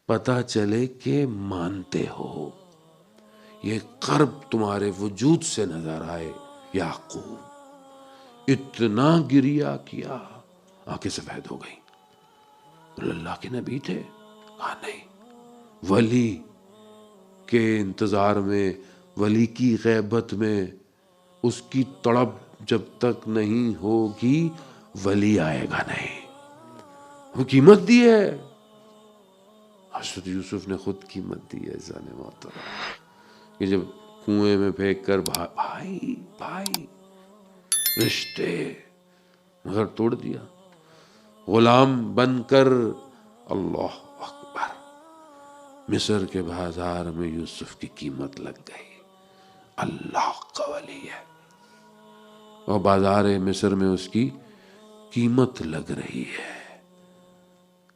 پتہ چلے کہ مانتے ہو، یہ قرب تمہارے وجود سے نظر آئے۔ یعقوب اتنا گریا کیا، آنکھیں سفید ہو گئیں۔ اللہ کے نبی تھے؟ کہا نہیں، ولی کے انتظار میں، ولی کی غیبت میں، اس کی تڑپ جب تک نہیں ہوگی ولی آئے گا نہیں۔ وہ قیمت دی ہے، حضرت یوسف نے خود قیمت دی ہے عزیزان محترم، کہ جب کنویں میں پھینک کر بھائی بھائی رشتے مگر توڑ دیا، غلام بن کر، اللہ اکبر، مصر کے بازار میں یوسف کی قیمت لگ گئی۔ اللہ کا ولی ہے اور بازار مصر میں اس کی قیمت لگ رہی ہے۔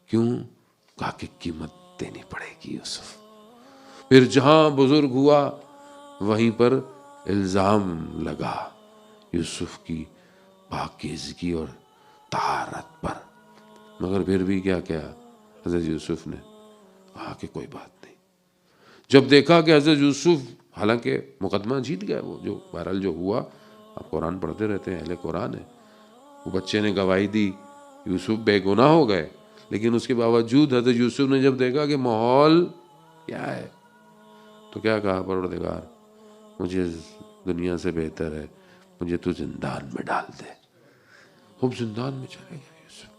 کیوں؟ کہا کہ قیمت دینی پڑے گی یوسف۔ پھر جہاں بزرگ ہوا وہیں پر الزام لگا یوسف کی پاکیزگی اور طہارت پر، مگر پھر بھی کیا کیا حضرت یوسف نے؟ کہا کہ کوئی بات نہیں۔ جب دیکھا کہ حضرت یوسف، حالانکہ مقدمہ جیت گیا، وہ جو بہرحال جو ہوا، آپ قرآن پڑھتے رہتے ہیں، اہل قرآن ہے، وہ بچے نے گواہی دی، یوسف بے گناہ ہو گئے، لیکن اس کے باوجود حضرت یوسف نے جب دیکھا کہ ماحول کیا ہے تو کیا کہا، پروردگار مجھے دنیا سے بہتر ہے مجھے تو زندان میں ڈال دے۔ خوب زندان میں چلے گئے یوسف۔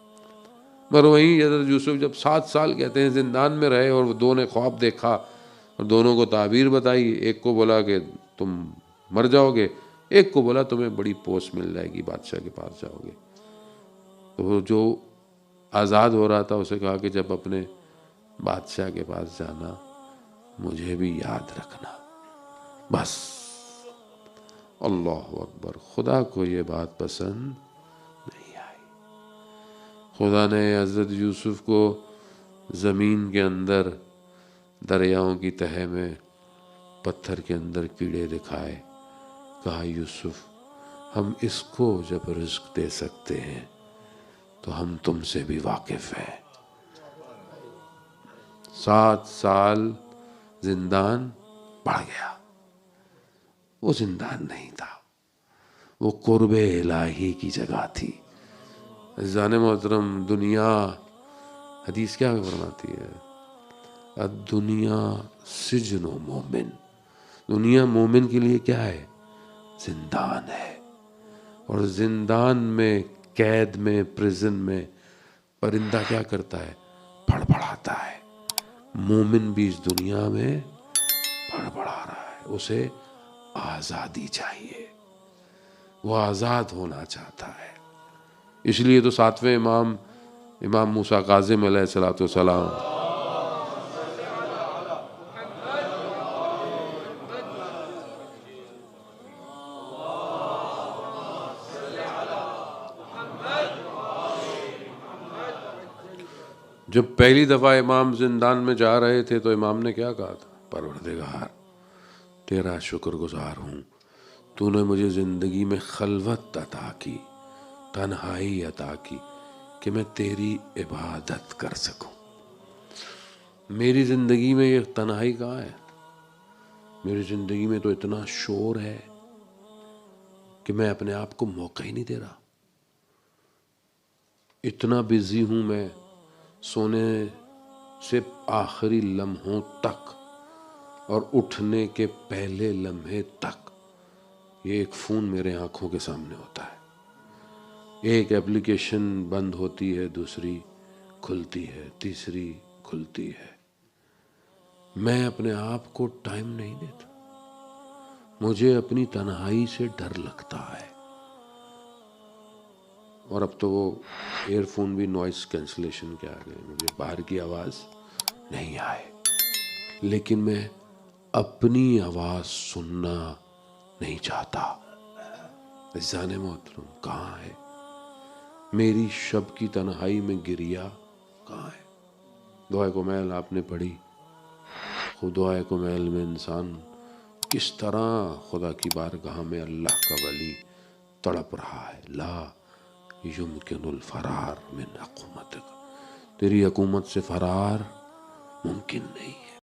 مگر وہیں حضرت یوسف جب 7 سال کہتے ہیں زندان میں رہے، اور وہ دو نے خواب دیکھا اور دونوں کو تعبیر بتائی، ایک کو بولا کہ تم مر جاؤ گے، ایک کو بولا تمہیں بڑی پوسٹ مل جائے گی، بادشاہ کے پاس جاؤ گے۔ تو وہ جو آزاد ہو رہا تھا اسے کہا کہ جب اپنے بادشاہ کے پاس جانا مجھے بھی یاد رکھنا، بس۔ اللہ اکبر، خدا کو یہ بات پسند نہیں آئی۔ خدا نے حضرت یوسف کو زمین کے اندر، دریاؤں کی تہہ میں، پتھر کے اندر کیڑے دکھائے، کہا یوسف ہم اس کو جب رزق دے سکتے ہیں تو ہم تم سے بھی واقف ہیں۔ 7 سال زندان بڑھ گیا، وہ زندان نہیں تھا، وہ قرب الہی کی جگہ تھی۔ عزیزان محترم، دنیا، حدیث کیا فرماتی ہے؟ الدنیا سجن و مومن، دنیا مومن کے لیے کیا ہے؟ زندان ہے۔ اور زندان میں، قید میں، پریزن میں پرندہ کیا کرتا ہے؟ بڑبڑاتا ہے۔ مومن بھی اس دنیا میں بڑبڑا رہا ہے، اسے آزادی چاہیے، وہ آزاد ہونا چاہتا ہے۔ اس لیے تو 7ویں امام موسیٰ کاظم علیہ السلام، جب پہلی دفعہ امام زندان میں جا رہے تھے تو امام نے کیا کہا تھا؟ پروردگار تیرا شکر گزار ہوں، تو نے مجھے زندگی میں خلوت عطا کی، تنہائی عطا کی، کہ میں تیری عبادت کر سکوں۔ میری زندگی میں یہ تنہائی کہاں ہے؟ میری زندگی میں تو اتنا شور ہے کہ میں اپنے آپ کو موقع ہی نہیں دے رہا۔ اتنا بزی ہوں میں، سونے سے آخری لمحوں تک اور اٹھنے کے پہلے لمحے تک یہ ایک فون میرے آنکھوں کے سامنے ہوتا ہے۔ ایک ایپلیکیشن بند ہوتی ہے، دوسری کھلتی ہے، تیسری کھلتی ہے۔ میں اپنے آپ کو ٹائم نہیں دیتا، مجھے اپنی تنہائی سے ڈر لگتا ہے۔ اور اب تو وہ ایئر فون بھی نوائز کینسلیشن کے آ گئے، مجھے باہر کی آواز نہیں آئے، لیکن میں اپنی آواز سننا نہیں چاہتا۔ عزیزان محترم، کہاں ہے میری شب کی تنہائی میں گریا؟ کہاں ہے؟ دعائے کمیل آپ نے پڑھی، خود دعائے کمیل میں انسان کس طرح خدا کی بارگاہ میں اللہ کا ولی تڑپ رہا ہے۔ لا یمکن الفرار من حکومتک، تیری حکومت سے فرار ممکن نہیں ہے۔